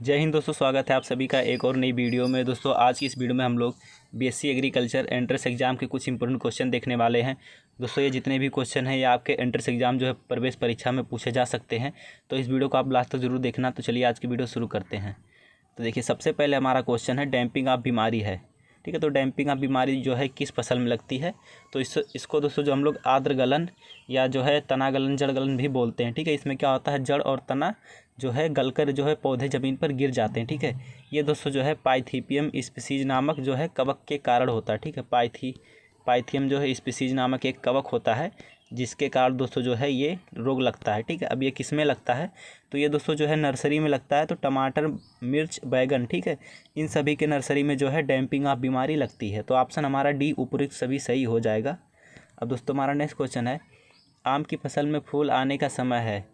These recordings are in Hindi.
जय हिंद दोस्तों, स्वागत है आप सभी का एक और नई वीडियो में। दोस्तों आज की इस वीडियो में हम लोग बीएससी एग्रीकल्चर एंट्रेंस एग्जाम के कुछ इंपॉर्टेंट क्वेश्चन देखने वाले हैं। दोस्तों ये जितने भी क्वेश्चन हैं ये आपके एंट्रेंस एग्जाम जो है प्रवेश परीक्षा में पूछे जा सकते हैं, तो इस वीडियो को आप लास्ट तक जरूर देखना। तो चलिए आज की वीडियो शुरू करते हैं। तो देखिए सबसे पहले हमारा क्वेश्चन है डैम्पिंग ऑफ बीमारी है, ठीक है। तो डैम्पिंग ऑफ बीमारी जो है किस फसल में लगती है? तो इसको दोस्तों जो हम लोग आर्द्र गलन या जो है तना गलन, जड़ गलन भी बोलते हैं, ठीक है। इसमें क्या होता है, जड़ और तना जो है गलकर जो है पौधे ज़मीन पर गिर जाते हैं, ठीक है। ये दोस्तों जो है पाइथियम स्पीसीज नामक जो है कवक के कारण होता है, ठीक है। पाइथियम जो है स्पीसीज नामक एक कवक होता है जिसके कारण दोस्तों जो है ये रोग लगता है, ठीक है। अब ये किस में लगता है? तो ये दोस्तों जो है नर्सरी में लगता है। तो टमाटर, मिर्च, बैगन, ठीक है, इन सभी के नर्सरी में जो है डैम्पिंग ऑफ बीमारी लगती है। तो ऑप्शन हमारा डी उपयुक्त सभी सही हो जाएगा। अब दोस्तों हमारा नेक्स्ट क्वेश्चन है आम की फसल में फूल आने का समय है।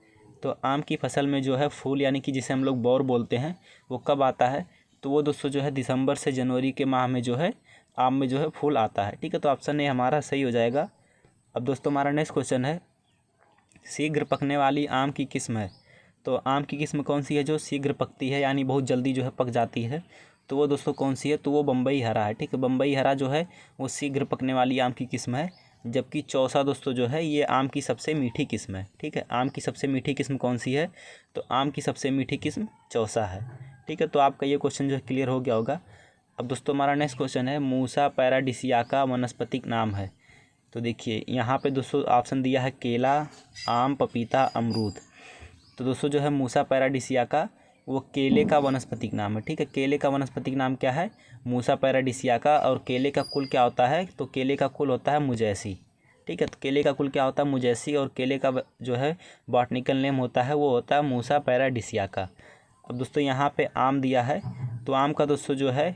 तो आम की फसल में जो है फूल यानी कि जिसे हम लोग बौर बोलते हैं वो कब आता है? तो वो दोस्तों जो है दिसंबर से जनवरी के माह में जो है आम में जो है फूल आता है, ठीक है। तो ऑप्शन ए हमारा सही हो जाएगा। अब दोस्तों हमारा नेक्स्ट क्वेश्चन है शीघ्र पकने वाली आम की किस्म है। तो आम की किस्म कौन सी है जो शीघ्र पकती है यानी बहुत जल्दी जो है पक जाती है? तो वो दोस्तों कौन सी है? तो वो बम्बई हरा है, ठीक है। बम्बई हरा जो है वो शीघ्र पकने वाली आम की किस्म है। जबकि चौसा दोस्तों जो है ये आम की सबसे मीठी किस्म है, ठीक है। आम की सबसे मीठी किस्म कौन सी है? तो आम की सबसे मीठी किस्म चौसा है, ठीक है। तो आपका ये क्वेश्चन जो है क्लियर हो गया होगा। अब दोस्तों हमारा नेक्स्ट क्वेश्चन है मूसा पैराडिसियाका वनस्पतिक नाम है। तो देखिए यहाँ पे दोस्तों ऑप्शन दिया है केला, आम, पपीता, अमरूद। तो दोस्तों जो है मूसा पैराडिसियाका वो केले का वनस्पतिक नाम है, ठीक है। केले का वनस्पतिक नाम क्या है? मूसा पैराडिसियाका। और केले का कुल क्या होता है? तो केले का कुल होता है मुजैसी, ठीक है। तो केले का कुल क्या होता है? मुजैसी। और केले का जो है बॉटनिकल नेम होता है वो होता है मूसा पैराडिसियाका। अब दोस्तों यहाँ पे आम दिया है, तो आम का दोस्तों जो है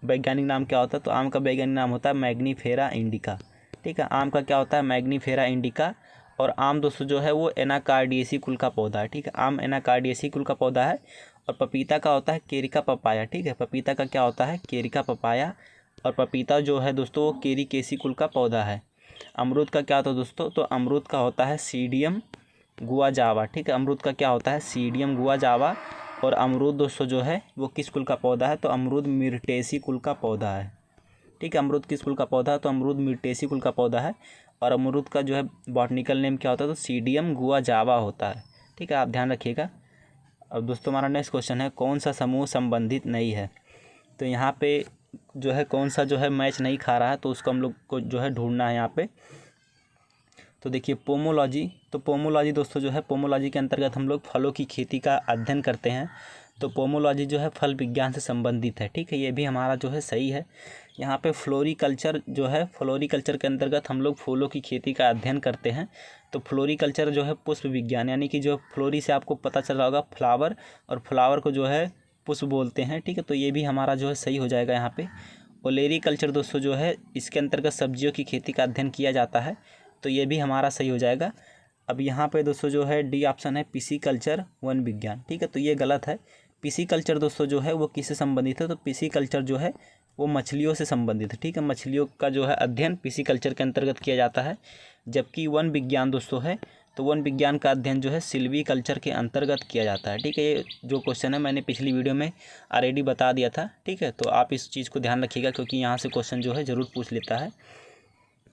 वैज्ञानिक नाम क्या होता है? तो आम का वैज्ञानिक नाम होता है मैग्नीफेरा इंडिका, ठीक है। आम का क्या होता है? Mangifera indica. और आम दोस्तों जो है वो एनाकार्डियेसी कुल का पौधा है, ठीक है। आम एनाकार्डियेसी कुल का पौधा है। और पपीता का होता है केरिका पपाया, ठीक है। पपीता का क्या होता है? केरिका पपाया। और पपीता जो है दोस्तों वो केरिकेसी कुल का पौधा है। अमरूद का क्या होता है दोस्तों? तो अमरूद का होता है सीडियम गुआजावा, ठीक है। अमरूद का क्या होता है? सीडियम गुआजावा। और अमरूद दोस्तों जो है वो किस कुल का पौधा है? तो अमरूद मिर्टेसी कुल का पौधा है, ठीक है। अमरूद किस कुल का पौधा है? तो अमरूद मिर्टेसी कुल का पौधा है। और अमरूद का जो है बॉटनिकल नेम क्या होता है? तो सीडियम गुआजावा होता है, ठीक है। आप ध्यान रखिएगा। अब दोस्तों हमारा नेक्स्ट क्वेश्चन है कौन सा समूह संबंधित नहीं है। तो यहाँ पे जो है कौन सा जो है मैच नहीं खा रहा है, तो उसको हम लोग को जो है ढूंढना है यहाँ पे। तो देखिए पोमोलॉजी, तो पोमोलॉजी दोस्तों जो है पोमोलॉजी के अंतर्गत हम लोग फलों की खेती का अध्ययन करते हैं। तो पोमोलॉजी जो है फल विज्ञान से संबंधित है, ठीक है। ये भी हमारा जो है सही है। यहाँ पे फ्लोरिकल्चर जो है फ्लोरिकल्चर के अंतर्गत हम लोग फूलों की खेती का अध्ययन करते हैं। तो फ्लोरिकल्चर जो है पुष्प विज्ञान यानी कि जो फ्लोरी से आपको पता चल रहा होगा फ्लावर, और फ्लावर को जो है पुष्प बोलते हैं, ठीक है। तो ये भी हमारा जो है सही हो जाएगा यहाँ पे। ओलेरीकल्चर दोस्तों जो है इसके अंतर्गत सब्जियों की खेती का अध्ययन किया जाता है। तो ये भी हमारा सही हो जाएगा। अब यहाँ पे दोस्तों जो है डी ऑप्शन है पिसीकल्चर वन विज्ञान, ठीक है। तो ये गलत है। पिसीकल्चर दोस्तों जो है वो किससे संबंधित है? तो पिसीकल्चर जो है वो मछलियों से संबंधित है, ठीक है। मछलियों का जो है अध्ययन पिसीकल्चर के अंतर्गत किया जाता है। जबकि वन विज्ञान दोस्तों है तो वन विज्ञान का अध्ययन जो है सिल्वीकल्चर के अंतर्गत किया जाता है, ठीक है। ये जो क्वेश्चन है मैंने पिछली वीडियो में ऑलरेडी बता दिया था, ठीक है। तो आप इस चीज़ को ध्यान रखिएगा क्योंकि यहाँ से क्वेश्चन जो है ज़रूर पूछ लेता है।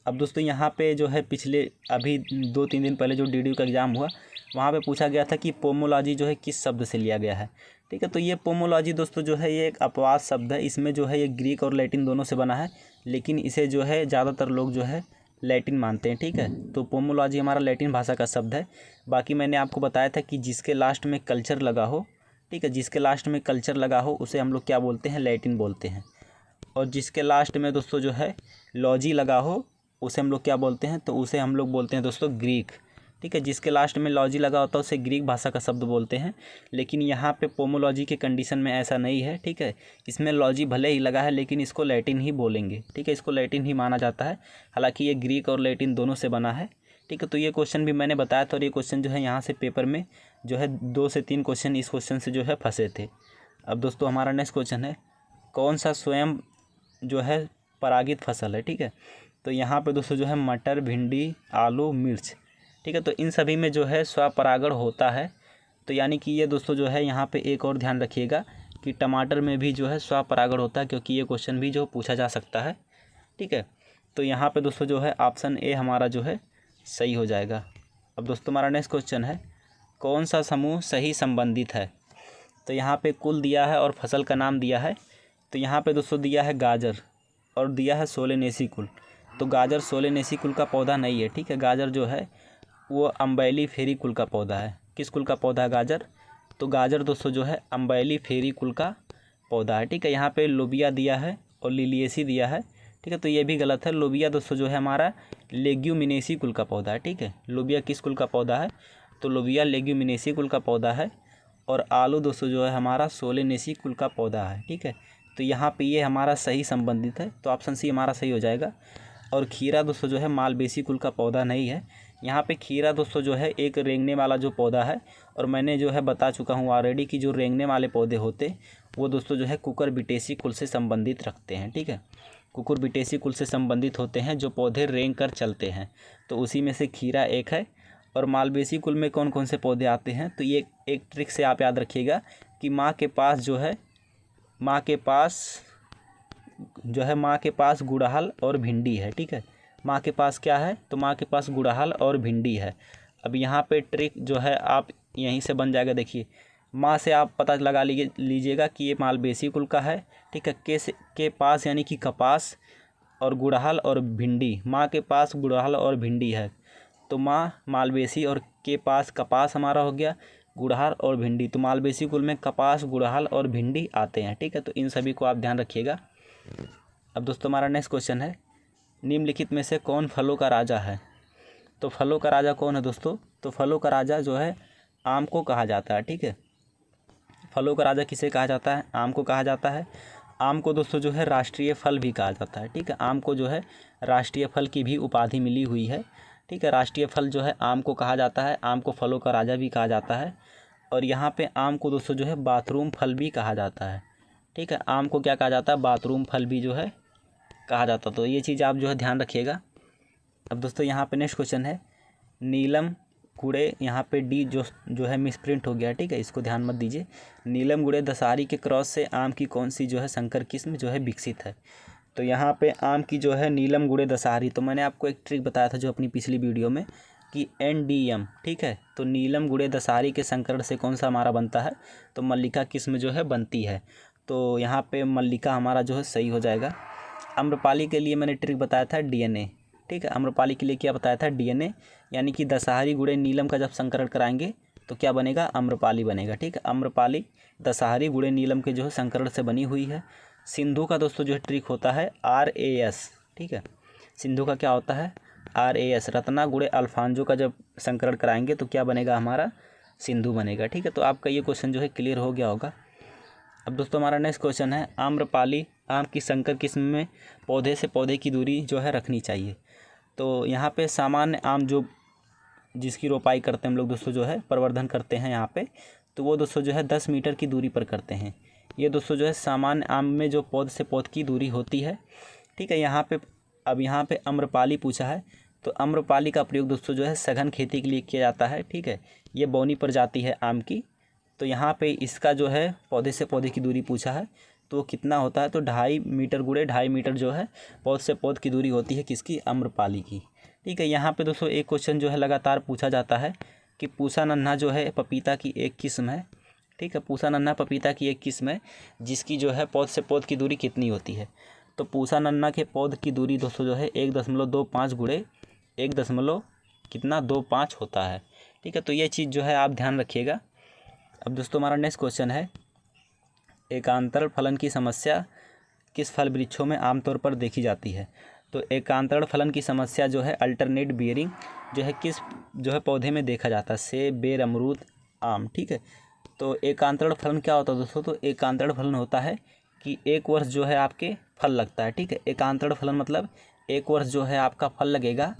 अब दोस्तों यहाँ पे जो है पिछले अभी 2-3 दिन पहले जो डीडीयू का एग्ज़ाम हुआ वहाँ पे पूछा गया था कि पोमोलॉजी जो है किस शब्द से लिया गया है, ठीक है। तो ये पोमोलॉजी दोस्तों जो है ये एक अपवाद शब्द है। इसमें जो है ये ग्रीक और लैटिन दोनों से बना है, लेकिन इसे जो है ज़्यादातर लोग जो है लैटिन मानते हैं, ठीक है। तो पोमोलॉजी हमारा लैटिन भाषा का शब्द है। बाकी मैंने आपको बताया था कि जिसके लास्ट में कल्चर लगा हो, ठीक है, जिसके लास्ट में कल्चर लगा हो उसे हम लोग क्या बोलते हैं? लैटिन बोलते हैं। और जिसके लास्ट में दोस्तों जो है लॉजी लगा हो उसे हम लोग क्या बोलते हैं? तो उसे हम लोग बोलते हैं दोस्तों ग्रीक, ठीक है। जिसके लास्ट में लॉजी लगा होता है उसे ग्रीक भाषा का शब्द बोलते हैं। लेकिन यहाँ पे पोमोलॉजी के कंडीशन में ऐसा नहीं है, ठीक है। इसमें लॉजी भले ही लगा है लेकिन इसको लैटिन ही बोलेंगे, ठीक है। इसको लैटिन ही माना जाता है। हालांकि ये ग्रीक और लैटिन दोनों से बना है, ठीक है। तो ये क्वेश्चन भी मैंने बताया था और ये क्वेश्चन जो है यहाँ से पेपर में जो है 2 से 3 क्वेश्चन इस क्वेश्चन से जो है फंसे थे। अब दोस्तों हमारा नेक्स्ट क्वेश्चन है कौन सा स्वयं जो है परागित फसल है, ठीक है। तो यहाँ पे दोस्तों जो है मटर, भिंडी, आलू, मिर्च, ठीक है। तो इन सभी में जो है स्वपरागण होता है। तो यानी कि ये दोस्तों जो है यहाँ पे एक और ध्यान रखिएगा कि टमाटर में भी जो है स्वपरागण होता है, क्योंकि ये क्वेश्चन भी जो पूछा जा सकता है। ठीक है, तो यहाँ पे दोस्तों जो है ऑप्शन ए हमारा जो है सही हो जाएगा। अब दोस्तों हमारा नेक्स्ट क्वेश्चन है, कौन सा समूह सही संबंधित है। तो यहाँ पे कुल दिया है और फसल का नाम दिया है। तो यहाँ पे दोस्तों दिया है गाजर और दिया है सोलेनेसी कुल। तो गाजर सोलेनेसी कुल का पौधा नहीं है। ठीक है, गाजर जो है वो अम्बैली फेरी कुल का पौधा है। किस कुल का पौधा है गाजर? तो गाजर दोस्तों जो है अम्बैली फेरी कुल का पौधा है। ठीक है, यहाँ पे लोबिया दिया है और लिलिएसी दिया है। ठीक है, तो ये भी गलत है। लोबिया दोस्तों जो है हमारा लेग्यूमिनेसी कुल का पौधा है। ठीक है, लोबिया किस कुल का पौधा है? तो लोबिया लेग्यूमिनेसी कुल का पौधा है। और आलू दोस्तों जो है हमारा सोलेनेसी कुल का पौधा है। ठीक है, तो यहाँ पे ये हमारा सही संबंधित है, तो ऑप्शन सी हमारा सही हो जाएगा। और खीरा दोस्तों जो है मालवेसी कुल का पौधा नहीं है। यहाँ पे खीरा दोस्तों जो है एक रेंगने वाला जो पौधा है, और मैंने जो है बता चुका हूँ ऑलरेडी कि जो रेंगने वाले पौधे होते वो दोस्तों जो है कुकुरबिटेसी कुल से संबंधित रखते हैं। ठीक है, कुकुरबिटेसी कुल से संबंधित होते हैं जो पौधे रेंग कर चलते हैं, तो उसी में से खीरा एक है। और मालवेसी कुल में कौन कौन से पौधे आते हैं? तो ये एक ट्रिक से आप याद रखिएगा कि माँ के पास गुड़हल और भिंडी है। ठीक है, माँ के पास क्या है? तो माँ के पास गुड़हल और भिंडी है। अब यहाँ पे ट्रिक जो है आप यहीं से बन जाएगा। देखिए, माँ से आप पता लगा लीजिएगा कि ये मालवेसी कुल का है। ठीक है, के पास यानी कि कपास और गुड़हल और भिंडी, माँ के पास गुड़हल और भिंडी है, तो माँ मालवेसी और के पास कपास हमारा हो गया, गुड़हल और भिंडी, तो मालवेसी कुल में कपास गुड़हल और भिंडी आते हैं। ठीक है, तो इन सभी को आप ध्यान रखिएगा। अब दोस्तों हमारा नेक्स्ट क्वेश्चन है, निम्नलिखित में से कौन फलों का राजा है। तो फलों का राजा कौन है दोस्तों? तो फलों का राजा जो है आम को कहा जाता है। ठीक है, फलों का राजा किसे कहा जाता है? आम को कहा जाता है। आम को दोस्तों जो है राष्ट्रीय फल भी कहा जाता है। ठीक है, आम को जो है राष्ट्रीय फल की भी उपाधि मिली हुई है। ठीक है, राष्ट्रीय फल जो है आम को कहा जाता है। आम को फलों का राजा भी कहा जाता है। और यहाँ पे आम को दोस्तों जो है बाथरूम फल भी कहा जाता है। ठीक है, आम को क्या कहा जाता है? बाथरूम फल भी जो है कहा जाता है। तो ये चीज़ आप जो है ध्यान रखिएगा। अब दोस्तों यहाँ पे नेक्स्ट क्वेश्चन है, नीलम गुड़े, यहाँ पे डी जो है मिसप्रिंट हो गया। ठीक है, इसको ध्यान मत दीजिए। नीलम गुड़े दशहरी के क्रॉस से आम की कौन सी जो है संकर किस्म जो है विकसित है। तो यहाँ पे आम की जो है नीलम गुड़े दशहरी, तो मैंने आपको एक ट्रिक बताया था जो अपनी पिछली वीडियो में कि NDM। ठीक है, तो नीलम गुड़े दशहरी के संकरण से कौन सा हमारा बनता है? तो मल्लिका किस्म जो है बनती है। तो यहाँ पे मल्लिका हमारा जो है सही हो जाएगा। आम्रपाली के लिए मैंने ट्रिक बताया था DNA। ठीक है, आम्रपाली के लिए क्या बताया था? DNA, यानी कि दशहरी गुड़े नीलम का जब संकरण कराएंगे तो क्या बनेगा? आम्रपाली बनेगा। ठीक है, आम्रपाली दशहरी गुड़े नीलम के जो है संकरण से बनी हुई है। सिंधु का दोस्तों जो है ट्रिक होता है RAS। ठीक है, सिंधु का क्या होता है? RAS। रत्ना गुड़े अल्फांजो का जब संकरण कराएंगे तो क्या बनेगा? हमारा सिंधु बनेगा। ठीक है, तो आपका ये क्वेश्चन जो है क्लियर हो गया होगा। अब दोस्तों हमारा नेक्स्ट क्वेश्चन है, आम्रपाली आम की संकर किस्म में पौधे से पौधे की दूरी जो है रखनी चाहिए। तो यहाँ पे सामान्य आम जो जिसकी रोपाई करते हैं हम लोग दोस्तों जो है प्रवर्धन करते हैं यहाँ पे, तो वो दोस्तों जो है 10 मीटर की दूरी पर करते हैं। ये दोस्तों जो है सामान्य आम में जो पौध से पौध की दूरी होती है। ठीक है, यहाँ पे आम्रपाली पूछा है, तो आम्रपाली का प्रयोग दोस्तों जो है सघन खेती के लिए किया जाता है। ठीक है, ये बौनी प्रजाति है आम की। तो यहाँ पे इसका जो है पौधे से पौधे की दूरी पूछा है, तो कितना होता है? तो 2.5 मीटर गुड़े 2.5 मीटर जो है पौध से पौध की दूरी होती है किसकी? आम्रपाली की। ठीक है, यहाँ पे दोस्तों एक क्वेश्चन जो है लगातार पूछा जाता है कि पूसा नन्हा जो है पपीता की एक किस्म है। ठीक है, पूसा नन्हा पपीता की एक किस्म है जिसकी जो है पौध से पौध की दूरी कितनी होती है। तो पूसा नन्हा के पौध की दूरी दोस्तों जो है 1.25 गुड़े 1.25 होता है। ठीक है, तो ये चीज़ जो है आप ध्यान रखिएगा। अब दोस्तों हमारा नेक्स्ट क्वेश्चन है, एकांतर फलन की समस्या किस फल वृक्षों में आमतौर पर देखी जाती है। तो एकांतर फलन की समस्या जो है अल्टरनेट बियरिंग जो है किस जो है पौधे में देखा जाता है? सेब, बेर, अमरूद, आम। ठीक है, तो एकांतर फलन क्या होता है दोस्तों? तो एकांतर फलन होता है कि एक वर्ष जो है आपके फल लगता है। ठीक है, एकांतर फलन मतलब एक वर्ष जो है आपका फल लगेगा,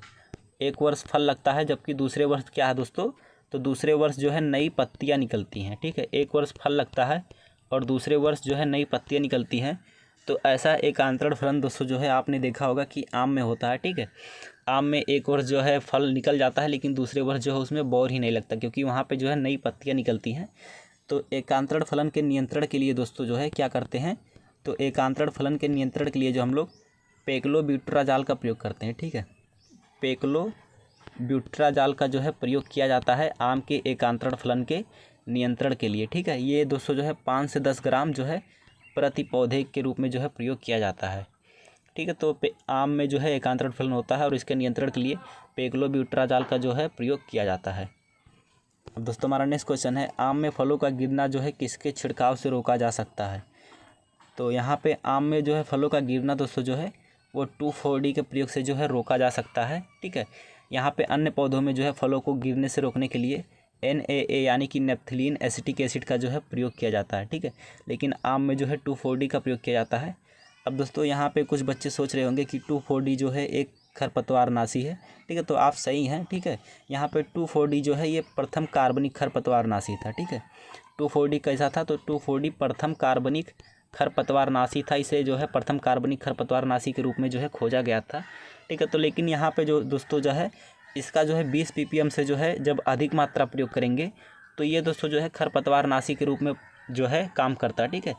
एक वर्ष फल लगता है, जबकि दूसरे वर्ष क्या है दोस्तों? तो दूसरे वर्ष जो है नई पत्तियाँ निकलती हैं। ठीक है, एक वर्ष फल लगता है और दूसरे वर्ष जो है नई पत्तियाँ निकलती हैं। तो ऐसा एकांतर फलन दोस्तों जो है आपने देखा होगा कि आम में होता है। ठीक है, आम में एक वर्ष जो है फल निकल जाता है, लेकिन दूसरे वर्ष जो है उसमें बौर ही नहीं लगता, क्योंकि वहाँ पे जो है नई पत्तियाँ निकलती हैं। तो एकांतरण फलन के नियंत्रण के लिए दोस्तों जो है क्या करते हैं, तो एकांतरण फलन के नियंत्रण के लिए जो हम लोग पेक्लोब्यूट्राजॉल का प्रयोग करते हैं। ठीक है, पेक्लोब्यूट्राजॉल का जो है प्रयोग किया जाता है आम के एकांतरण फलन के नियंत्रण के लिए। ठीक है, ये दोस्तों जो है 5 से 10 ग्राम जो है प्रति पौधे के रूप में जो है प्रयोग किया जाता है। ठीक है, तो आम में जो है एकांतरण फलन होता है और इसके नियंत्रण के लिए पेक्लोब्यूट्राजॉल का जो है प्रयोग किया जाता है। अब दोस्तों हमारा नेक्स्ट क्वेश्चन है, आम में फलों का गिरना जो है किसके छिड़काव से रोका जा सकता है। तो यहाँ पे आम में जो है फलों का गिरना दोस्तों जो है वो 2,4-D के प्रयोग से जो है रोका जा सकता है। ठीक है, यहाँ पे अन्य पौधों में जो है फलों को गिरने से रोकने के लिए NAA यानी कि नेप्थलीन एसिटिक एसिड का जो है प्रयोग किया जाता है। ठीक है, लेकिन आम में जो है 2,4-D का प्रयोग किया जाता है। अब दोस्तों यहाँ पे कुछ बच्चे सोच रहे होंगे कि 2,4-D जो है एक खरपतवारनाशी है। ठीक है, तो आप सही हैं। ठीक है, यहाँ पे 2,4-D जो है ये प्रथम कार्बनिक खरपतवारनाशी था। ठीक है, 2,4-D कैसा था, तो 2,4-D प्रथम कार्बनिक खरपतवारनाशी था। इसे जो है प्रथम कार्बनिक खरपतवारनाशी के रूप में जो है खोजा गया था। ठीक है, तो लेकिन यहाँ पे जो दोस्तों जो है इसका जो है 20 ppm से जो है जब अधिक मात्रा प्रयोग करेंगे तो ये दोस्तों जो है खरपतवारनाशी के रूप में जो है काम करता है। ठीक है,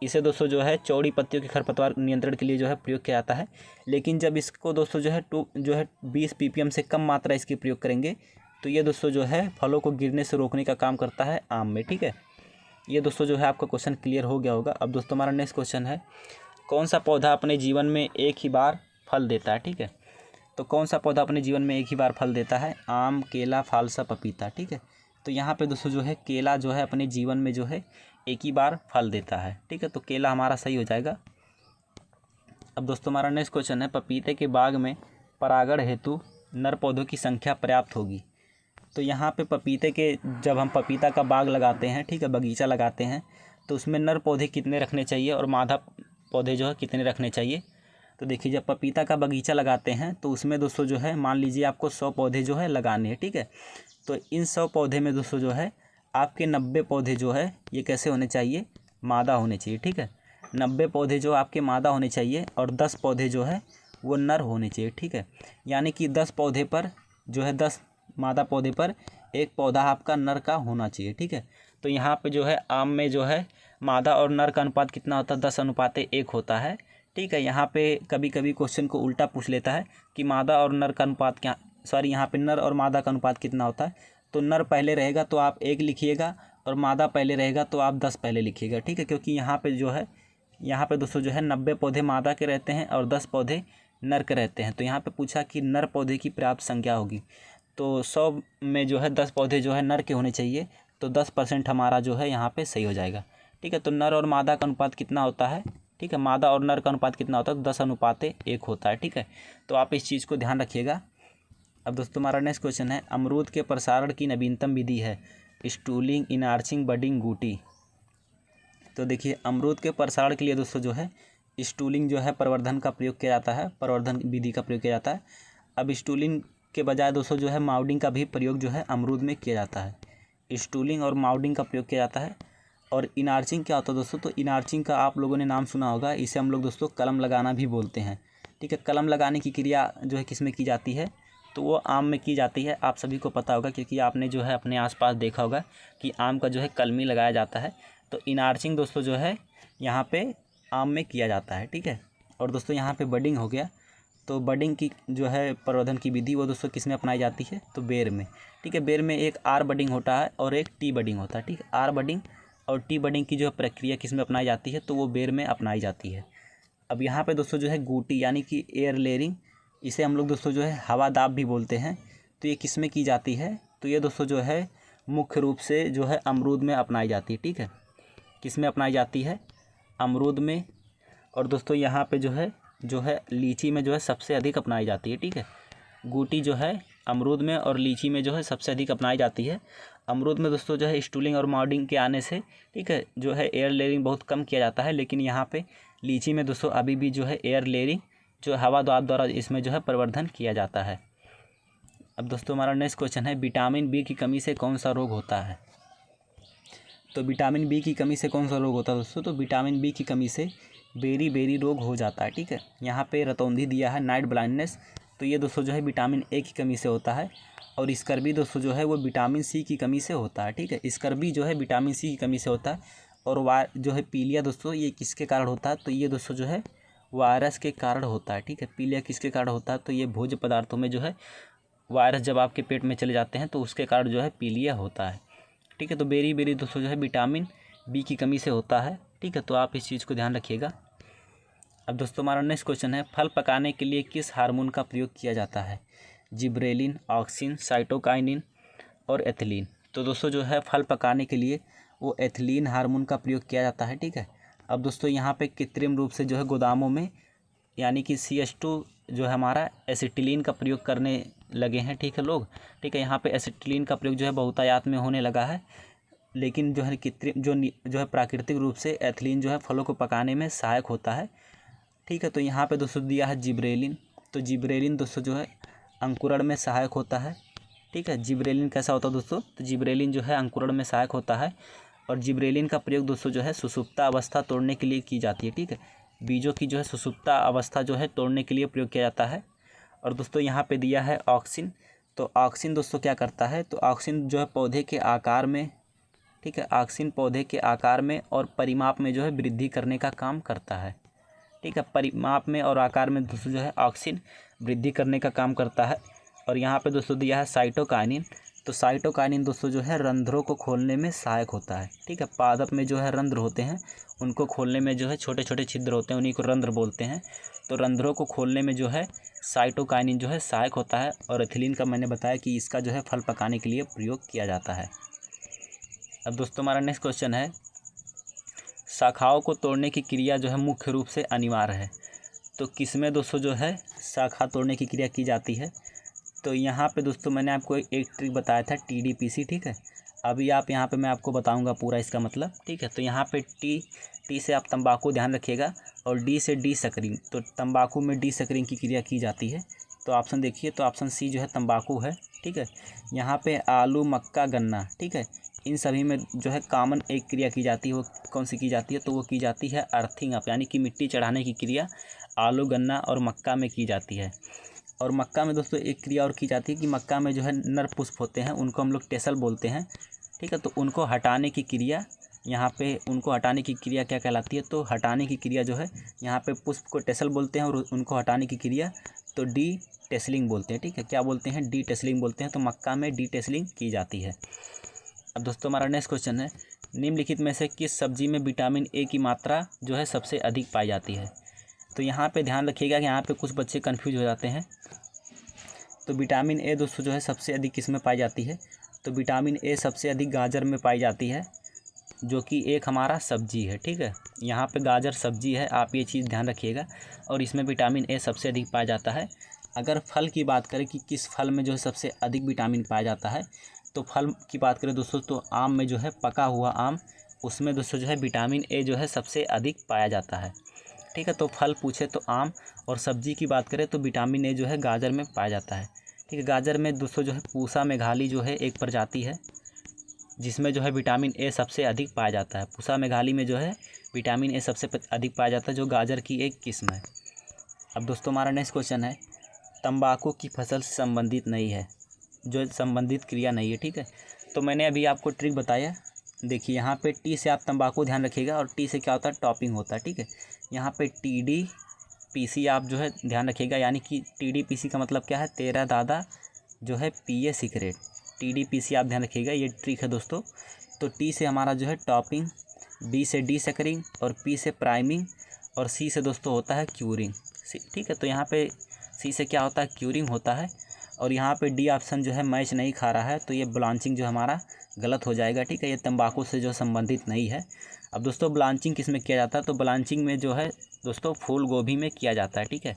इसे दोस्तों जो है चौड़ी पत्तियों के खरपतवार नियंत्रण के लिए जो है प्रयोग किया जाता है। लेकिन जब इसको दोस्तों जो है 20 ppm से कम मात्रा इसकी प्रयोग करेंगे तो ये दोस्तों जो है फलों को गिरने से रोकने का काम करता है आम में। ठीक है, ये दोस्तों जो है आपका क्वेश्चन क्लियर हो गया होगा। अब दोस्तों हमारा नेक्स्ट क्वेश्चन है, कौन सा पौधा अपने जीवन में एक ही बार फल देता है। ठीक है, तो कौन सा पौधा अपने जीवन में एक ही बार फल देता है, आम, केला, फालसा, पपीता। ठीक है, तो यहाँ पे दोस्तों जो है केला जो है अपने जीवन में जो है एक ही बार फल देता है। ठीक है, तो केला हमारा सही हो जाएगा। अब दोस्तों हमारा नेक्स्ट क्वेश्चन है, पपीते के बाग में परागण हेतु नर पौधों की संख्या पर्याप्त होगी। तो यहाँ पे पपीते के जब हम पपीता का बाग लगाते हैं, ठीक है, बगीचा लगाते हैं, तो उसमें नर पौधे कितने रखने चाहिए और मादा पौधे जो है कितने रखने चाहिए। तो देखिए, जब पपीता का बगीचा लगाते हैं तो उसमें दोस्तों जो है मान लीजिए आपको 100 पौधे जो है लगाने हैं। ठीक है, तो इन 100 पौधे में दोस्तों जो है आपके 90 पौधे जो है ये कैसे होने चाहिए, मादा होने चाहिए। ठीक है, 90 पौधे जो आपके मादा होने चाहिए और 10 पौधे जो है वो नर होने चाहिए। ठीक है, यानी कि 10 पौधे पर जो है 10 मादा पौधे पर एक पौधा आपका नर का होना चाहिए। ठीक है, तो यहाँ पे जो है आम में जो है मादा और नर का अनुपात कितना होता है, 10:1 होता है। ठीक है, यहाँ पे कभी कभी क्वेश्चन को उल्टा पूछ लेता है कि मादा और नर का अनुपात क्या, सॉरी यहाँ पे नर और मादा का अनुपात कितना होता है। तो नर पहले रहेगा तो आप 1 लिखिएगा और मादा पहले रहेगा तो आप 10 पहले लिखिएगा। ठीक है, क्योंकि यहाँ पे जो है यहाँ पे दोस्तों जो है 90 पौधे मादा के रहते हैं और 10 पौधे नर के रहते हैं। तो यहाँ पे पूछा कि नर पौधे की पर्याप्त संख्या होगी, तो 100 में जो है 10 पौधे जो है नर के होने चाहिए, तो 10% हमारा जो है यहाँ पे सही हो जाएगा। ठीक है, तो नर और मादा का अनुपात कितना होता है, ठीक है, मादा और नर का अनुपात कितना होता है, 10:1 होता है। ठीक है, तो आप इस चीज़ को ध्यान रखिएगा। अब दोस्तों हमारा नेक्स्ट क्वेश्चन है, अमरूद के प्रसारण की नवीनतम विधि है स्टूलिंग, इनार्चिंग, बडिंग, गूटी। तो देखिए, अमरूद के प्रसारण के लिए दोस्तों जो है स्टूलिंग जो है प्रवर्धन का प्रयोग किया जाता है, प्रवर्धन विधि का प्रयोग किया जाता है। अब स्टूलिंग के बजाय दोस्तों जो है माउडिंग का भी प्रयोग जो है अमरूद में किया जाता है। स्टूलिंग और माउडिंग का प्रयोग किया जाता है। और इनार्चिंग क्या होता है दोस्तों, तो इनार्चिंग का आप लोगों ने नाम सुना होगा, इसे हम लोग दोस्तों कलम लगाना भी बोलते हैं। ठीक है, कलम लगाने की क्रिया जो है किस में की जाती है, तो वो आम में की जाती है। आप सभी को पता होगा क्योंकि आपने जो है अपने आसपास देखा होगा कि आम का जो है कलमी लगाया जाता है। तो इनार्चिंग दोस्तों जो है यहाँ पे आम में किया जाता है। ठीक है, और दोस्तों यहाँ पे बडिंग हो गया, तो बडिंग की जो है प्रवर्धन की विधि वो दोस्तों किस में अपनाई जाती है, तो बेर में। ठीक है, बेर में एक आर बडिंग होता है और एक टी बडिंग होता है। ठीक है, आर बडिंग और टी बडिंग की जो प्रक्रिया किस में अपनाई जाती है, तो वो बेर में अपनाई जाती है। अब यहाँ पे दोस्तों जो है गूटी यानी कि एयर लेयरिंग, इसे हम लोग दोस्तों जो है हवा दाब भी बोलते हैं। तो ये किस में की जाती है, तो ये दोस्तों जो है मुख्य रूप से जो है अमरूद में अपनाई जाती है। ठीक है, किस में अपनाई जाती है, अमरूद में। और दोस्तों यहाँ पे जो है लीची में जो है सबसे अधिक अपनाई जाती है। ठीक है, गूटी जो है अमरूद में और लीची में जो है सबसे अधिक अपनाई जाती है। अमरूद में दोस्तों जो है स्टूलिंग और माउडिंग के आने से ठीक है जो है एयर लेयरिंग बहुत कम किया जाता है, लेकिन यहाँ पे लीची में दोस्तों अभी भी जो है एयर लेयरिंग जो हवा दाब द्वारा इसमें जो है प्रवर्धन किया जाता है। अब दोस्तों हमारा नेक्स्ट क्वेश्चन है, विटामिन बी की कमी से कौन सा रोग होता है। तो विटामिन बी की कमी से कौन सा रोग होता है दोस्तों, तो विटामिन बी की कमी से बेरी रोग हो जाता है। ठीक है, यहाँ पे रतौंधी दिया है, नाइट ब्लाइंडनेस, तो ये दोस्तों जो है विटामिन ए की कमी से होता है। और स्कर्वी दोस्तों जो है वो विटामिन सी की कमी से होता है, ठीक है। स्कर्वी जो है विटामिन सी की कमी से होता है। और जो है पीलिया दोस्तों ये किसके कारण होता है, तो ये दोस्तों जो है वायरस के कारण होता है, ठीक है। पीलिया किसके कारण होता है, तो ये भोज्य पदार्थों में जो है वायरस जब आपके पेट में चले जाते हैं तो उसके कारण जो है पीलिया होता है, ठीक है। तो बेरी दोस्तों जो है विटामिन बी की कमी से होता है, ठीक है। तो आप इस चीज़ को ध्यान रखिएगा। अब दोस्तों हमारा नेक्स्ट क्वेश्चन है, फल पकाने के लिए किस हार्मोन का प्रयोग किया जाता है? जिब्रेलिन, ऑक्सिन, साइटोकाइनिन और एथिलीन। तो दोस्तों जो है फल पकाने के लिए वो एथिलीन हार्मोन का प्रयोग किया जाता है, ठीक है। अब दोस्तों यहाँ पे कृत्रिम रूप से जो है गोदामों में यानी कि CH2 जो है हमारा एसिटिलीन का प्रयोग करने लगे हैं, ठीक है लोग, ठीक है। यहाँ पे एसिटिलीन का प्रयोग जो है बहुतायत में होने लगा है, लेकिन जो है कृत्रिम जो है प्राकृतिक रूप से एथिलीन जो है फलों को पकाने में सहायक होता है, ठीक है। तो यहाँ पे दोस्तों दिया है जिब्रेलिन। तो जिब्रेलिन दोस्तों जो है अंकुरण में सहायक होता है, ठीक है। जिब्रेलिन कैसा होता है दोस्तों, तो जिब्रेलिन जो है अंकुरण में सहायक होता है। और जिब्रेलिन का प्रयोग दोस्तों जो है सुषुप्ता अवस्था तोड़ने के लिए की जाती है, ठीक है। बीजों की जो है सुषुप्ता अवस्था जो है तोड़ने के लिए प्रयोग किया जाता है। और दोस्तों यहाँ पे दिया है ऑक्सिन। तो ऑक्सिन दोस्तों क्या करता है, तो ऑक्सिन जो है पौधे के आकार में, ठीक है, ऑक्सिन पौधे के आकार में और परिमाप में जो है वृद्धि करने का काम करता है, ठीक है। परिमाप में और आकार में दोस्तों जो है ऑक्सिन वृद्धि करने का काम करता है। और यहाँ पे दोस्तों दिया है साइटोकाइनिन। तो साइटोकाइनिन दोस्तों जो है रंध्रों को खोलने में सहायक होता है, ठीक है। पादप में जो है रंध्र होते हैं उनको खोलने में जो है छोटे छोटे छिद्र होते हैं, उन्हीं को रंध्र बोलते हैं। तो रंध्रों को खोलने में जो है साइटोकाइनिन जो है सहायक होता है। और एथिलीन का मैंने बताया कि इसका जो है फल पकाने के लिए प्रयोग किया जाता है। अब दोस्तों हमारा नेक्स्ट क्वेश्चन है, शाखाओं को तोड़ने की क्रिया जो है मुख्य रूप से अनिवार्य है। तो किसमें दोस्तों जो है शाखा तोड़ने की क्रिया की जाती है? तो यहाँ पे दोस्तों मैंने आपको एक ट्रिक बताया था TDPC, ठीक है। अभी आप यहाँ पे मैं आपको बताऊँगा पूरा इसका मतलब, ठीक है। तो यहाँ पे टी से आप तंबाकू ध्यान रखिएगा और डी से डी सक्रिन। तो तंबाकू में डी सक्रिन की क्रिया की जाती है। तो ऑप्शन देखिए, तो ऑप्शन सी जो है तंबाकू है, ठीक है। यहाँ पे आलू, मक्का, गन्ना, ठीक है, इन सभी में जो है कॉमन एक क्रिया की जाती है। वो कौन सी की जाती है, तो वो की जाती है अर्थिंग अप, यानी कि मिट्टी चढ़ाने की क्रिया आलू, गन्ना और मक्का में की जाती है। और मक्का में दोस्तों एक क्रिया और की जाती है कि मक्का में जो है नर पुष्प होते हैं उनको हम लोग टेसल बोलते हैं, ठीक है। तो उनको हटाने की क्रिया, यहाँ पे उनको हटाने की क्रिया क्या कहलाती है, तो हटाने की क्रिया जो है यहाँ पे पुष्प को टेसल बोलते हैं और उनको हटाने की क्रिया तो डी टेसलिंग बोलते हैं, ठीक है। क्या बोलते हैं, डी टेसलिंग बोलते हैं। तो मक्का में डी टेसलिंग की जाती है। अब दोस्तों हमारा नेक्स्ट क्वेश्चन है, निम्नलिखित में से किस सब्जी में विटामिन ए की मात्रा जो है सबसे अधिक पाई जाती है? तो यहाँ पे ध्यान रखिएगा कि यहाँ पे कुछ बच्चे कंफ्यूज हो जाते हैं। तो विटामिन ए दोस्तों जो है सबसे अधिक किस में पाई जाती है? तो विटामिन ए सबसे अधिक गाजर में पाई जाती है, जो कि एक हमारा सब्जी है, ठीक है। यहाँ पे गाजर सब्जी है, आप ये चीज़ ध्यान रखिएगा। और इसमें विटामिन ए सबसे अधिक पाया जाता है। अगर फल की बात करें कि किस फल में जो है सबसे अधिक विटामिन पाया जाता है, तो फल की बात करें दोस्तों तो आम में जो है पका हुआ आम, उसमें दोस्तों जो है विटामिन ए जो है सबसे अधिक पाया जाता है, ठीक है। तो फल पूछे तो आम, और सब्जी की बात करें तो विटामिन ए जो है गाजर में पाया जाता है, ठीक है। गाजर में दोस्तों जो है पूसा मेघाली जो है एक प्रजाति है जिसमें जो है विटामिन ए सबसे अधिक पाया जाता है। पूसा मेघाली में जो है विटामिन ए सबसे अधिक पाया जाता है, जो गाजर की एक किस्म है। अब दोस्तों हमारा नेक्स्ट क्वेश्चन है, तंबाकू की फसल से संबंधित नहीं है, जो संबंधित क्रिया नहीं है, ठीक है। तो मैंने अभी आपको ट्रिक बताया, देखिए यहाँ पे टी से आप तंबाकू ध्यान रखिएगा और टी से क्या होता है, टॉपिंग होता है, ठीक है। यहाँ पे TDPC आप जो है ध्यान रखिएगा, यानी कि TDPC का मतलब क्या है, तेरा दादा जो है पिए सिगरेट। TDPC आप ध्यान रखिएगा, ये ट्रिक है दोस्तों। तो टी से हमारा जो है टॉपिंग, डी से डी सकरिंग और पी से प्राइमिंग और सी से दोस्तों होता है क्यूरिंग, ठीक है। तो यहाँ पे सी से क्या होता है, क्यूरिंग होता है। और यहाँ पे डी ऑप्शन जो है मैच नहीं खा रहा है, तो ये ब्लांचिंग जो हमारा गलत हो जाएगा, ठीक है। ये तंबाकू से जो संबंधित नहीं है। अब दोस्तों ब्लांचिंग किस में किया जाता है, तो ब्लांचिंग में जो है दोस्तों फूल गोभी में किया जाता है, ठीक है।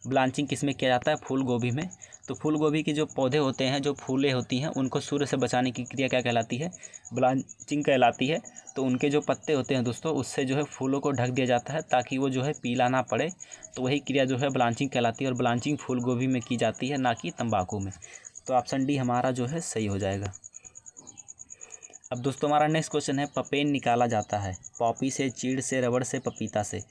ब्लांचिंग किस में किया जाता है, फूल गोभी में। तो फूल गोभी के जो पौधे होते हैं, जो फूलें होती हैं, उनको सूर्य से बचाने की क्रिया क्या कहलाती है, ब्लांचिंग कहलाती है। तो उनके जो पत्ते होते हैं दोस्तों, उससे जो है फूलों को ढक दिया जाता है ताकि वो जो है पीला ना पड़े। तो वही क्रिया जो है ब्लांचिंग कहलाती है, और ब्लांचिंग फूल गोभी में की जाती है, ना कि तंबाकू में। तो ऑप्शन डी हमारा जो है सही हो जाएगा। अब दोस्तों हमारा नेक्स्ट क्वेश्चन है, पपेन निकाला जाता है पॉपी से, चीड़ से, रबड़ से, पपीता से।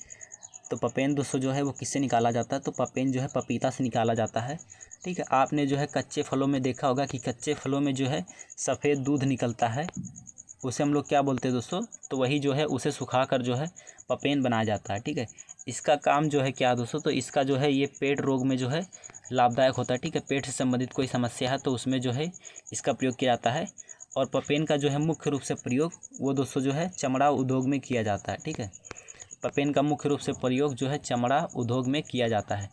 तो पपेन दोस्तों जो है वो किससे निकाला जाता है, तो पपेन जो है पपीता से निकाला जाता है। ठीक है, आपने जो है कच्चे फलों में देखा होगा कि कच्चे फलों में जो है सफ़ेद दूध निकलता है, उसे हम लोग क्या बोलते हैं दोस्तों, तो वही जो है उसे सुखाकर जो है पपेन बनाया जाता है। ठीक है, इसका काम जो है क्या दोस्तों, तो इसका जो है ये पेट रोग में जो है लाभदायक होता है। ठीक है, पेट से संबंधित कोई समस्या है तो उसमें जो है इसका प्रयोग किया जाता है। और पपेन का जो है मुख्य रूप से प्रयोग वो दोस्तों जो है चमड़ा उद्योग में किया जाता है। ठीक है, पपेन का मुख्य रूप से प्रयोग जो है चमड़ा उद्योग में किया जाता है।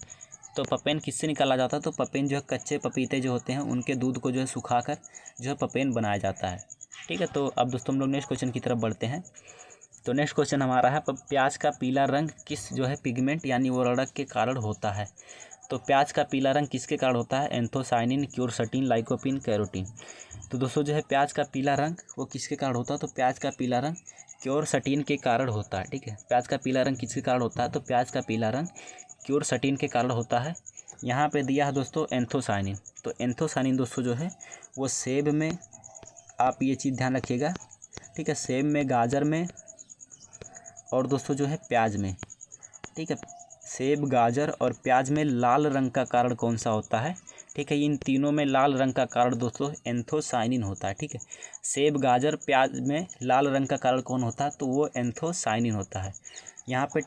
तो पपेन किससे निकाला जाता है, तो पपेन जो है कच्चे पपीते जो होते हैं उनके दूध को जो है सुखाकर जो है पपेन बनाया जाता है। ठीक है, तो अब दोस्तों हम लोग नेक्स्ट क्वेश्चन की तरफ बढ़ते हैं। तो नेक्स्ट क्वेश्चन हमारा है प्याज का पीला रंग किस जो है पिगमेंट यानी वर्णक के कारण होता है। तो प्याज का पीला रंग किसके कारण होता है, एंथोसाइनिन, क्यूरसेटिन, लाइकोपीन, कैरोटीन। तो दोस्तों जो है प्याज का पीला रंग वो किसके कारण होता है, तो प्याज का पीला रंग क्यूरसेटिन के कारण होता है। ठीक है, प्याज का पीला रंग किसके कारण होता है, तो प्याज का पीला रंग क्यूरसेटिन के कारण होता है। यहाँ पे दिया है दोस्तों एंथोसाइनिन। तो एंथोसाइनिन दोस्तों जो है वो सेब में, आप ये चीज़ ध्यान रखिएगा। ठीक है, सेब में, गाजर में और दोस्तों जो है प्याज में। ठीक है, सेब, गाजर और प्याज में लाल रंग का कारण कौन सा होता है। ठीक है, इन तीनों में लाल रंग का कारण दोस्तों एंथोसाइनिन होता है। ठीक है, सेब, गाजर, प्याज में लाल रंग का कारण कौन होता है, तो वो एंथोसाइनिन होता है। यहाँ पे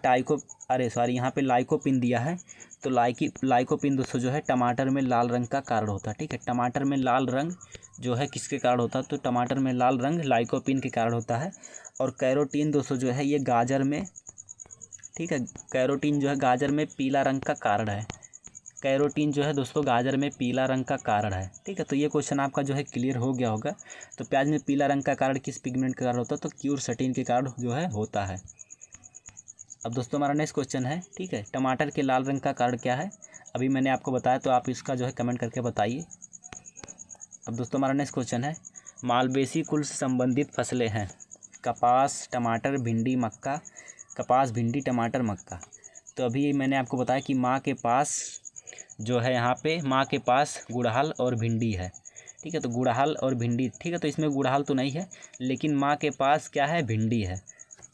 यहाँ पे लाइकोपिन दिया है। तो लाइकोपिन दोस्तों जो है टमाटर में लाल रंग का कारण होता है। ठीक है, टमाटर में लाल रंग जो है किसके कारण होता है, तो टमाटर में लाल रंग लाइकोपिन के कारण होता है। और कैरोटीन दोस्तों जो है ये गाजर में, ठीक है, कैरोटीन जो है गाजर में पीला रंग का कारण है। कैरोटीन जो है दोस्तों गाजर में पीला रंग का कारण है। ठीक है, तो ये क्वेश्चन आपका जो है क्लियर हो गया होगा। तो प्याज में पीला रंग का कारण किस पिगमेंट के कारण होता है, तो क्यूरसेटिन के कारण जो है होता है। अब दोस्तों हमारा नेक्स्ट क्वेश्चन है, ठीक है, टमाटर के लाल रंग का कारण क्या है। अभी मैंने आपको बताया, तो आप इसका जो है कमेंट करके बताइए। अब दोस्तों हमारा नेक्स्ट क्वेश्चन है, मालवेसी कुल से संबंधित फसलें हैं कपास, टमाटर, भिंडी, मक्का। कपास, भिंडी, टमाटर, मक्का। तो अभी मैंने आपको बताया कि माँ के पास जो है, यहाँ पे माँ के पास गुड़हल और भिंडी है। ठीक है, तो गुड़हल और भिंडी, ठीक है, तो इसमें गुड़हल तो नहीं है, लेकिन माँ के पास क्या है, भिंडी है।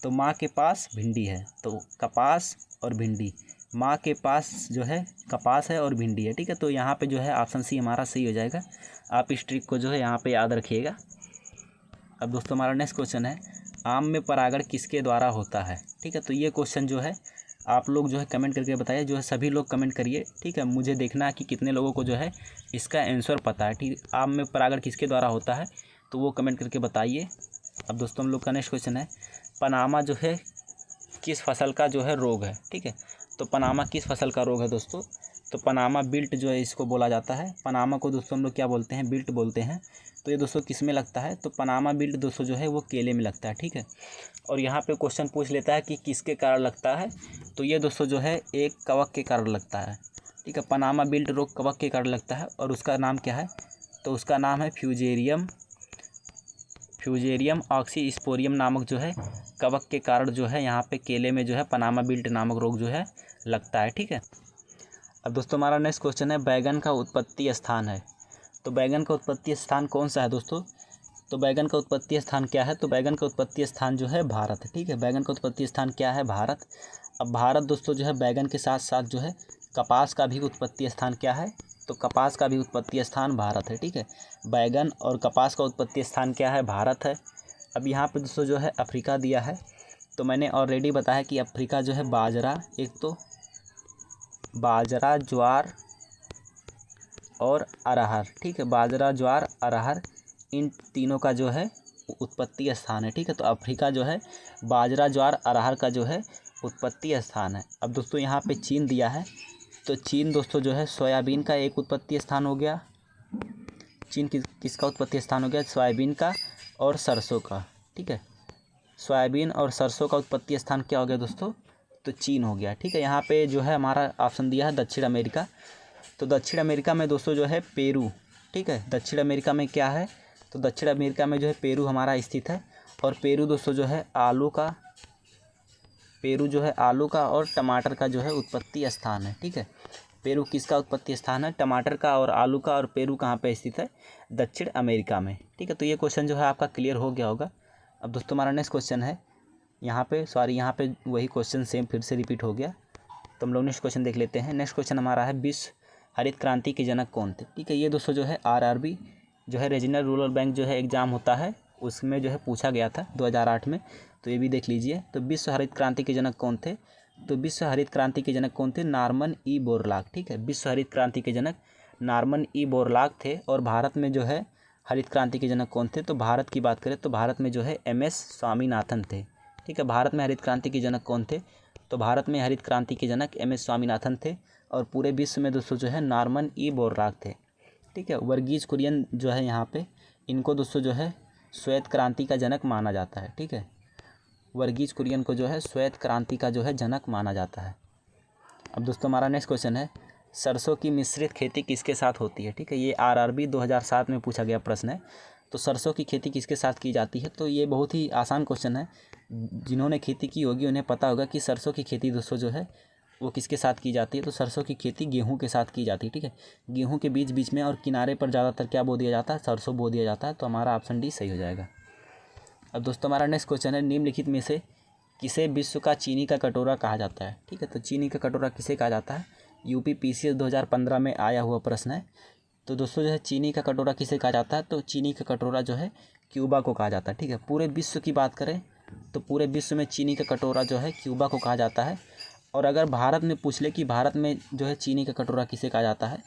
तो माँ के पास भिंडी है, तो कपास और भिंडी, माँ के पास जो है कपास है और भिंडी है। ठीक है, तो यहाँ पे जो है ऑप्शन सी हमारा सही हो जाएगा। आप इस ट्रिक को जो है यहाँ पे याद रखिएगा। अब दोस्तों हमारा नेक्स्ट क्वेश्चन है, आम में परागण किसके द्वारा होता है। ठीक है, तो ये क्वेश्चन जो है आप लोग जो है कमेंट करके बताइए, जो है सभी लोग कमेंट करिए। ठीक है, मुझे देखना है कि कितने लोगों को जो है इसका आंसर पता है। ठीक, आम में परागण किसके द्वारा होता है, तो वो कमेंट करके बताइए। अब दोस्तों हम लोग का नेक्स्ट क्वेश्चन है, पनामा जो है किस फसल का जो है रोग है। ठीक है, तो पनामा किस फसल का रोग है दोस्तों, तो पनामा बिल्ट जो है इसको बोला जाता है। पनामा को दोस्तों हम लोग क्या बोलते हैं, बिल्ट बोलते हैं। तो ये दोस्तों किस में लगता है, तो पनामा बिल्ट दोस्तों जो है वो केले में लगता है। ठीक है, और यहाँ पे क्वेश्चन पूछ लेता है कि किसके कारण लगता है, तो ये दोस्तों जो है एक कवक के कारण लगता है। ठीक है, पनामा बिल्ट रोग कवक के कारण लगता है और उसका नाम क्या है, तो उसका नाम है फ्यूजेरियम ऑक्सीस्पोरियम नामक जो है कवक के कारण जो है यहाँ पे केले में जो है पनामा बिल्ट नामक रोग जो है लगता है। ठीक है, अब दोस्तों हमारा नेक्स्ट क्वेश्चन है, बैगन का उत्पत्ति स्थान है। तो बैगन का उत्पत्ति स्थान कौन सा है दोस्तों, तो बैगन का उत्पत्ति स्थान क्या है, तो बैगन का उत्पत्ति स्थान जो है भारत है। ठीक है, बैगन का उत्पत्ति स्थान क्या है, भारत। अब भारत दोस्तों जो है बैगन के साथ साथ जो है कपास का भी उत्पत्ति स्थान क्या है, तो कपास का भी उत्पत्ति स्थान भारत है। ठीक है, बैगन और कपास का उत्पत्ति स्थान क्या है, भारत है। अब यहाँ पे दोस्तों जो है अफ्रीका दिया है। तो मैंने ऑलरेडी बताया कि अफ्रीका जो है बाजरा, एक तो बाजरा, ज्वार और अरहर। ठीक है, बाजरा, ज्वार, अरहर, इन तीनों का जो है उत्पत्ति स्थान है। ठीक है, तो अफ्रीका जो है बाजरा, ज्वार, अरहर का जो है उत्पत्ति स्थान है। अब दोस्तों यहाँ पे चीन दिया है। तो चीन दोस्तों जो है सोयाबीन का एक उत्पत्ति स्थान हो गया। चीन किसका उत्पत्ति स्थान हो गया, सोयाबीन का और सरसों का। ठीक है, सोयाबीन और सरसों का उत्पत्ति स्थान क्या हो गया दोस्तों, तो चीन हो गया। ठीक है, यहाँ पे जो है हमारा ऑप्शन दिया है दक्षिण अमेरिका। तो दक्षिण अमेरिका में दोस्तों जो है पेरू। ठीक है, दक्षिण अमेरिका में क्या है, तो दक्षिण अमेरिका में जो है पेरू हमारा स्थित है। और पेरू दोस्तों जो है आलू का और टमाटर का जो है उत्पत्ति स्थान है। ठीक है, पेरू किसका उत्पत्ति स्थान है, टमाटर का और आलू का। और पेरू कहाँ पे स्थित है, दक्षिण अमेरिका में। ठीक है, तो ये क्वेश्चन जो है आपका क्लियर हो गया होगा। अब दोस्तों हमारा नेक्स्ट क्वेश्चन है, यहाँ पे वही क्वेश्चन सेम फिर से रिपीट हो गया। तो हम लोग नेक्स्ट क्वेश्चन देख लेते हैं। नेक्स्ट क्वेश्चन हमारा है विश्व हरित क्रांति के जनक कौन थे। ठीक है, ये दोस्तों जो है RRB जो है रीजनल रूरल बैंक जो है एग्ज़ाम होता है, उसमें जो है पूछा गया था 2008 में, तो ये भी देख लीजिए। तो विश्व हरित क्रांति के जनक कौन थे, तो विश्व हरित क्रांति के जनक कौन थे, नॉर्मन ई बोरलॉग। ठीक है, विश्व हरित क्रांति के जनक नॉर्मन ई बोरलॉग थे। और भारत में जो है हरित क्रांति के जनक कौन थे, तो भारत की बात करें तो भारत में जो है MS स्वामीनाथन थे। ठीक है, भारत में हरित क्रांति के जनक कौन थे, तो भारत में हरित क्रांति के जनक MS स्वामीनाथन थे। और पूरे विश्व में दोस्तों जो है नॉर्मन ई बोरलॉग थे। ठीक है, वर्गीज कुरियन जो है यहाँ पे, इनको दोस्तों जो है श्वेत क्रांति का जनक माना जाता है। ठीक है, वर्गीज कुरियन को जो है श्वेत क्रांति का जो है जनक माना जाता है। अब दोस्तों हमारा नेक्स्ट क्वेश्चन है सरसों की मिश्रित खेती किसके साथ होती है। ठीक है, ये RRB 2007 में पूछा गया प्रश्न है। तो सरसों की खेती किसके साथ की जाती है, तो ये बहुत ही आसान क्वेश्चन है। जिन्होंने खेती की होगी उन्हें पता होगा कि सरसों की खेती दोस्तों जो है वो किसके साथ की जाती है, तो सरसों की खेती गेहूं के साथ की जाती है। ठीक है, गेहूं के बीच बीच में और किनारे पर ज़्यादातर क्या बो दिया जाता है, सरसों बो दिया जाता है। तो हमारा ऑप्शन D सही हो जाएगा। अब दोस्तों हमारा नेक्स्ट क्वेश्चन है निम्नलिखित में से किसे विश्व का चीनी का कटोरा कहा जाता है। ठीक है, तो चीनी का कटोरा किसे कहा जाता है, UP PCS 2015 में आया हुआ प्रश्न है। तो दोस्तों जो है चीनी का कटोरा किसे कहा जाता है, तो चीनी का कटोरा जो है क्यूबा को कहा जाता है। ठीक है, पूरे विश्व की बात करें तो पूरे विश्व में चीनी का कटोरा जो है क्यूबा को कहा जाता है। और अगर भारत में पूछ ले कि भारत में जो है चीनी का कटोरा किसे कहा जाता है,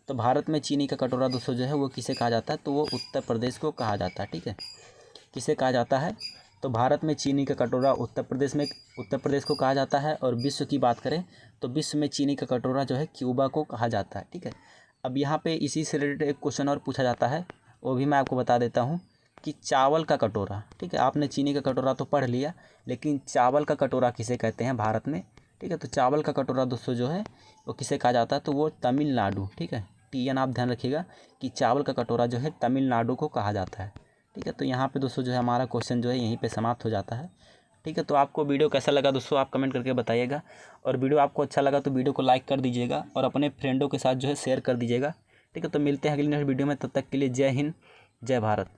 तो भारत में चीनी का कटोरा दोस्तों जो है वो किसे कहा जाता है, तो वो उत्तर प्रदेश को कहा जाता है। ठीक है, किसे कहा जाता है, तो भारत में चीनी का कटोरा उत्तर प्रदेश को कहा जाता है। और विश्व की बात करें तो विश्व में चीनी का कटोरा जो है क्यूबा को कहा जाता है। ठीक है, अब यहाँ पे इसी से रिलेटेड एक क्वेश्चन और पूछा जाता है, वो भी मैं आपको बता देता हूँ कि चावल का कटोरा। ठीक है, आपने चीनी का कटोरा तो पढ़ लिया, लेकिन चावल का कटोरा किसे कहते हैं भारत में। ठीक है, तो चावल का कटोरा दोस्तों जो है वो किसे कहा जाता है, तो वो तमिलनाडु। ठीक है, TN आप ध्यान रखिएगा कि चावल का कटोरा जो है तमिलनाडु को कहा जाता है। ठीक है, तो यहाँ पे दोस्तों जो है हमारा क्वेश्चन जो है यहीं पे समाप्त हो जाता है। ठीक है, तो आपको वीडियो कैसा लगा दोस्तों आप कमेंट करके बताइएगा। और वीडियो आपको अच्छा लगा तो वीडियो को लाइक कर दीजिएगा और अपने फ्रेंडों के साथ जो है शेयर कर दीजिएगा। ठीक है, तो मिलते हैं अगली नेक्स्ट वीडियो में, तब तक के लिए जय हिंद जय भारत।